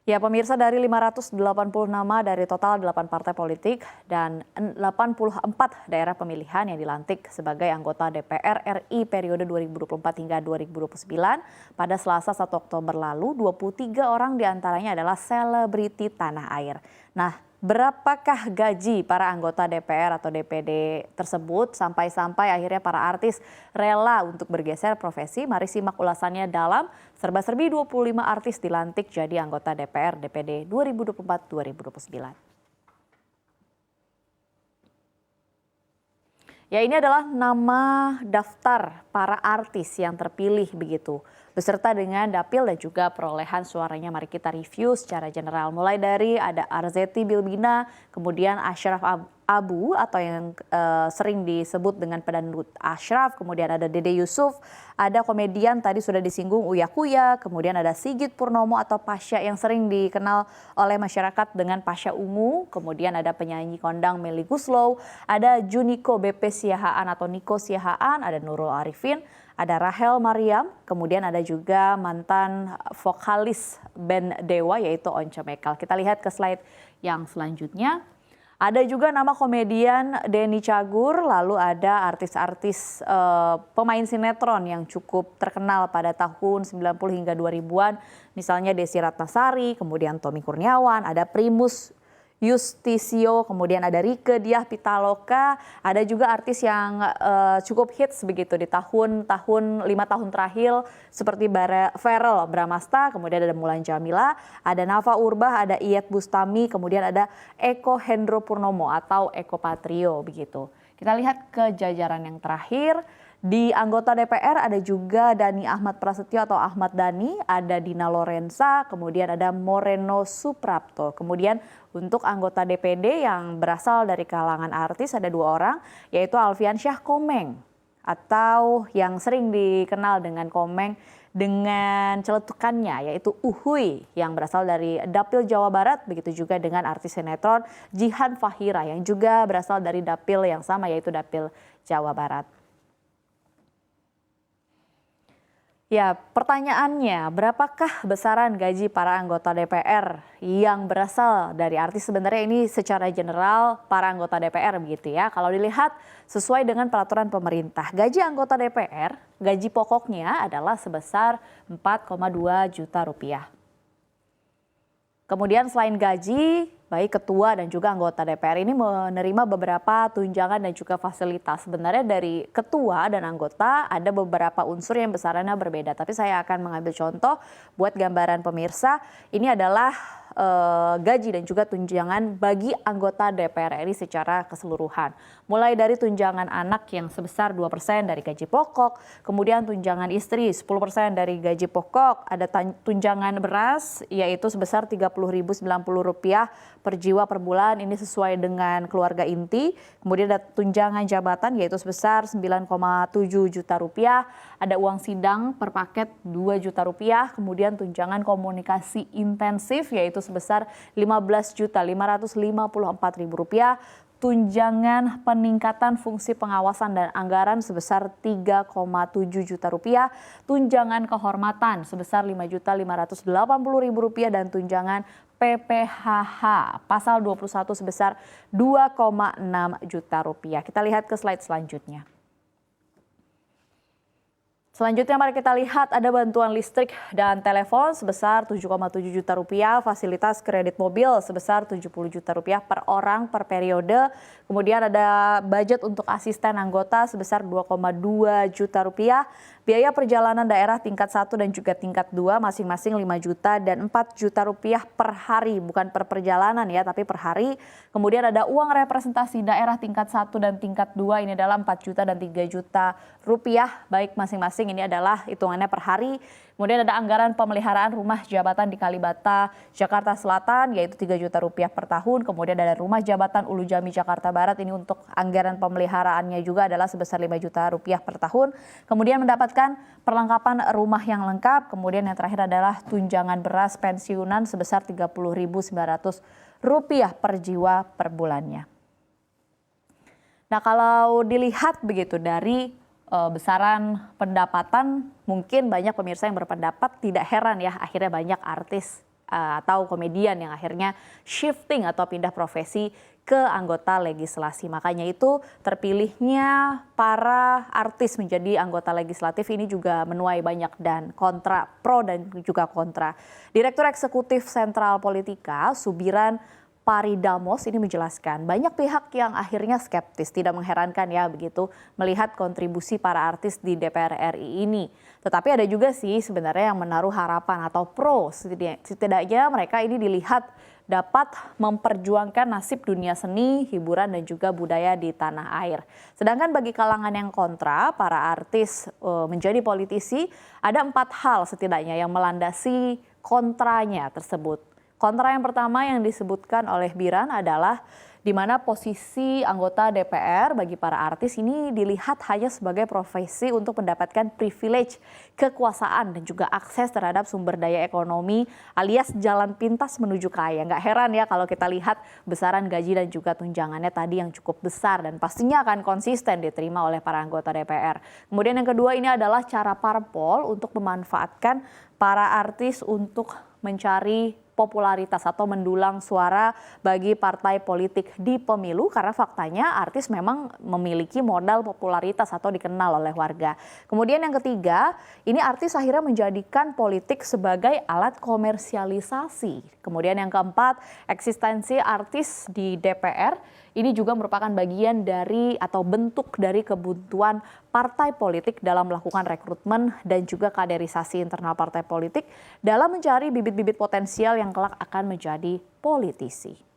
Ya, pemirsa, dari 580 nama dari total 8 partai politik dan 84 daerah pemilihan yang dilantik sebagai anggota DPR RI periode 2024 hingga 2029 pada Selasa 1 Oktober lalu, 23 orang diantaranya adalah selebriti tanah air. Nah, berapakah gaji para anggota DPR atau DPD tersebut sampai-sampai akhirnya para artis rela untuk bergeser profesi? Mari simak ulasannya dalam Serba-serbi 25 artis dilantik jadi anggota DPR DPD 2024-2029. Ya, ini adalah nama daftar para artis yang terpilih begitu, beserta dengan dapil dan juga perolehan suaranya. Mari kita review secara general. Mulai dari ada Arzetti Bilbina, kemudian Ashraf Abu atau yang sering disebut dengan pedangdut Ashraf, kemudian ada Dede Yusuf, ada komedian tadi sudah disinggung Uya Kuya, kemudian ada Sigit Purnomo atau Pasha yang sering dikenal oleh masyarakat dengan Pasha Ungu, kemudian ada penyanyi kondang Melly Goeslaw, ada Juniko BP Siahaan atau Niko Siahaan, ada Nurul Arifin, ada Rahel Mariam, kemudian ada juga mantan vokalis band Dewa yaitu Once Mekel. Kita lihat ke slide yang selanjutnya. Ada juga nama komedian Denny Cagur, lalu ada artis-artis pemain sinetron yang cukup terkenal pada tahun 90 hingga 2000-an. Misalnya Desi Ratnasari, kemudian Tommy Kurniawan, ada Primus Yustisio, kemudian ada Rieke Diah Pitaloka, ada juga artis yang cukup hits begitu di tahun-tahun 5 tahun terakhir seperti Verrell Bramasta, kemudian ada Mulan Jamila, ada Nafa Urbah, ada Iyeth Bustami, kemudian ada Eko Hendro Purnomo atau Eko Patrio begitu. Kita lihat ke jajaran yang terakhir. Di anggota DPR ada juga Dani Ahmad Prasetyo atau Ahmad Dhani, ada Dina Lorenza, kemudian ada Moreno Suprapto. Kemudian untuk anggota DPD yang berasal dari kalangan artis ada 2 orang, yaitu Alfiansyah Komeng atau yang sering dikenal dengan Komeng dengan celetukannya yaitu Uhuy yang berasal dari Dapil Jawa Barat, begitu juga dengan artis sinetron Jihan Fahira yang juga berasal dari Dapil yang sama yaitu Dapil Jawa Barat. Ya, pertanyaannya, berapakah besaran gaji para anggota DPR yang berasal dari artis? Sebenarnya ini secara general para anggota DPR begitu ya. Kalau dilihat sesuai dengan peraturan pemerintah, gaji anggota DPR, gaji pokoknya adalah sebesar 4,2 juta rupiah. Kemudian selain gaji, baik ketua dan juga anggota DPR ini menerima beberapa tunjangan dan juga fasilitas. Sebenarnya dari ketua dan anggota ada beberapa unsur yang besarannya berbeda. Tapi saya akan mengambil contoh buat gambaran pemirsa. Ini adalah gaji dan juga tunjangan bagi anggota DPR RI secara keseluruhan. Mulai dari tunjangan anak yang sebesar 2% dari gaji pokok, kemudian tunjangan istri 10% dari gaji pokok, ada tunjangan beras yaitu sebesar Rp30.090 per jiwa per bulan, ini sesuai dengan keluarga inti. Kemudian ada tunjangan jabatan yaitu sebesar 9,7 juta rupiah, ada uang sidang per paket 2 juta rupiah, kemudian tunjangan komunikasi intensif yaitu sebesar Rp15.554.000, tunjangan peningkatan fungsi pengawasan dan anggaran sebesar 3,7 juta rupiah, tunjangan kehormatan sebesar Rp5.580.000 dan tunjangan PPHH pasal 21 sebesar 2,6 juta rupiah. Kita lihat ke slide selanjutnya. Selanjutnya mari kita lihat ada bantuan listrik dan telepon sebesar 7,7 juta rupiah, fasilitas kredit mobil sebesar 70 juta rupiah per orang per periode. Kemudian ada budget untuk asisten anggota sebesar 2,2 juta rupiah. Biaya perjalanan daerah tingkat 1 dan juga tingkat 2 masing-masing 5 juta dan 4 juta rupiah per hari, bukan per perjalanan ya, tapi per hari. Kemudian ada uang representasi daerah tingkat 1 dan tingkat 2 ini adalah 4 juta dan 3 juta rupiah, baik masing-masing ini adalah hitungannya per hari. Kemudian ada anggaran pemeliharaan rumah jabatan di Kalibata, Jakarta Selatan yaitu 3 juta rupiah per tahun. Kemudian ada rumah jabatan Ulu Jami, Jakarta Barat, ini untuk anggaran pemeliharaannya juga adalah sebesar 5 juta rupiah per tahun. Kemudian mendapatkan perlengkapan rumah yang lengkap. Kemudian yang terakhir adalah tunjangan beras pensiunan sebesar Rp30.900 per jiwa per bulannya. Nah, kalau dilihat begitu dari besaran pendapatan, mungkin banyak pemirsa yang berpendapat tidak heran ya akhirnya banyak artis atau komedian yang akhirnya shifting atau pindah profesi ke anggota legislasi. Makanya itu terpilihnya para artis menjadi anggota legislatif ini juga menuai banyak dan kontra, pro dan juga kontra. Direktur Eksekutif Sentral Politika, Subiran Paridamos ini menjelaskan banyak pihak yang akhirnya skeptis, tidak mengherankan ya begitu melihat kontribusi para artis di DPR RI ini. Tetapi ada juga sih sebenarnya yang menaruh harapan atau pro, setidaknya mereka ini dilihat dapat memperjuangkan nasib dunia seni, hiburan dan juga budaya di tanah air. Sedangkan bagi kalangan yang kontra, para artis menjadi politisi, ada 4 hal setidaknya yang melandasi kontranya tersebut. Kontra yang pertama yang disebutkan oleh Biran adalah di mana posisi anggota DPR bagi para artis ini dilihat hanya sebagai profesi untuk mendapatkan privilege, kekuasaan dan juga akses terhadap sumber daya ekonomi alias jalan pintas menuju kaya. Nggak heran ya kalau kita lihat besaran gaji dan juga tunjangannya tadi yang cukup besar dan pastinya akan konsisten diterima oleh para anggota DPR. Kemudian yang kedua ini adalah cara parpol untuk memanfaatkan para artis untuk mencari popularitas atau mendulang suara bagi partai politik di pemilu karena faktanya artis memang memiliki modal popularitas atau dikenal oleh warga. Kemudian yang ketiga, ini artis akhirnya menjadikan politik sebagai alat komersialisasi. Kemudian yang keempat, eksistensi artis di DPR ini juga merupakan bagian dari atau bentuk dari kebuntuan partai politik dalam melakukan rekrutmen dan juga kaderisasi internal partai politik dalam mencari bibit-bibit potensial yang kelak akan menjadi politisi.